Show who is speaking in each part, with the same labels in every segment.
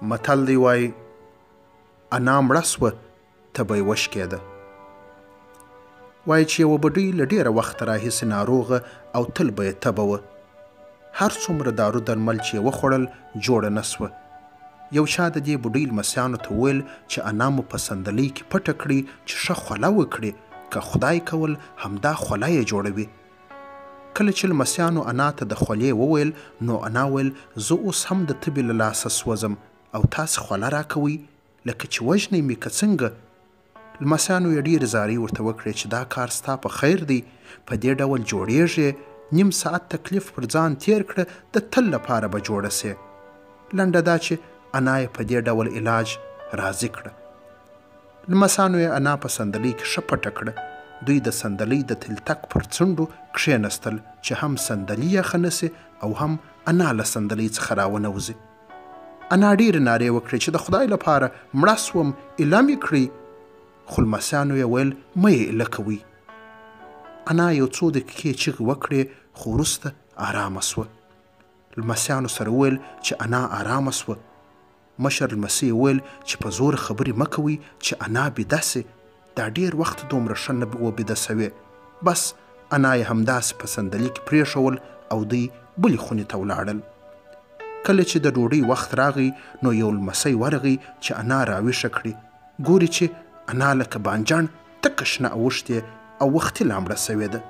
Speaker 1: متل دی وایي انا مړه سوه تبه یې وشکېده. وایي چې یوه بوډۍ له ډېره وخته راهیسې ناروغه او تل به یې تبه وه. هر څومره دارو درمل چې یې وخوړل جوړه نه سوه. یو چا د دې بوډۍ لمسیانو ته وویل چې انا مو په صندلۍ کې پټه کړي چې ښه خوله وکړي، که خدای کول همدا خوله یې جوړوي. کله چې لمسیانو انا ته د خولې وویل نو انا ویل زه اوس هم د تبې له لاسه سوځم او تاسې خوله راکوئ لکه چې وژنئ مې که څنګه. لمسیانو یې ډېرې زارۍ ورته وکړې چې دا کار ستا په خیر دی، په دې ډول جوړیږي، نیم ساعت تکلیف پر ځان تیر کړه، د تل لپاره به جوړه سې. لنډه دا چې انا یې په دې ډول علاج راضي کړه. لمسیانو یې انا په صندلۍ کې ښه پټه کړه. دوی د صندلۍ د تلتک پر څنډو کښېنستل چې هم صندلۍ یخه نه سي او هم انا له صندلۍ څخه راونوځي. انا ډېرې نارې وکړې چې د خدای لپاره مړه سوم، ایله مې کړئ. خو لمسیانو یې ویل مه یې ایله کوئ. انا یو څو دقیقې چیغې وکړې خو وروسته ارامه سوه. لمسیانو سره وویل چې انا ارامه سوه. مشر لمسۍ وویل چې په زور خبرې مه کوئ چې انا بیده سي، دا ډېر وخت دومره ښه نه و بیده سوې. بس انا یې همداسې په صندلۍ کې پرېښول او دوی بلې خونې ته ولاړل. کله چې د ډوډۍ وخت راغی نو یو لمسی ورغی چې انا راویښه کړي. ګوري چې انا لکه بانجان تکه شنه اوښتې او وختي لا مړه سوې ده.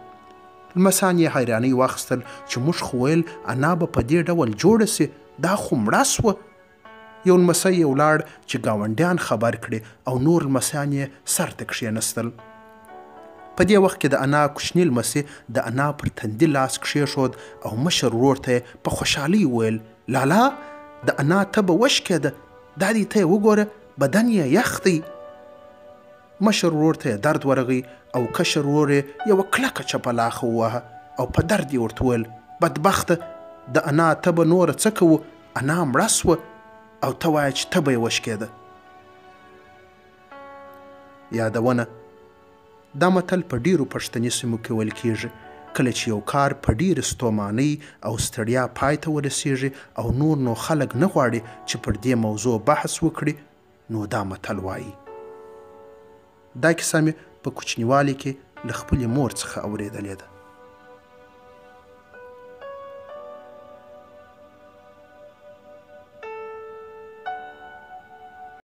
Speaker 1: لمسیان یې حیرانۍ واخیستل چې موږ خو ویل انا به په دې ډول جوړه سي، دا خو مړه سوه. یو لمسی یې ولاړ چې ګاونډیان خبر کړي او نور لمسیان یې سر ته کښېنستل. په دې وخت کې د انا کوچني لمسي د انا پر تندي لاس کښېښود او مشر ورور ته یې په خوشحالۍ وویل لالا د انا تبه وشکېده، دا دې ته یې وګوره بدن یې یخ دی. مشر ورور ته یې درد ورغی او کشر ورور یې یوه کلکه چپلاخه ووهه او په درد یې ورته وویل بدبخته د انا تبه نوره څه کوو، انا مړه سوه او ته وایه چې تبه یې وشکېده. یادونه: دا متل په ډیرو پښتني سیمو کې ویل کیږي. کله چې یو کار په ډیرې ستومانۍ او ستړیا پای ته ورسیږي او نور نو خلک نه غواړي چې پر دې موضوع بحث وکړي نو دا متل وایي. دا کیسه مې په کوچنیوالي کې له خپلې مور څخه اورېدلې ده.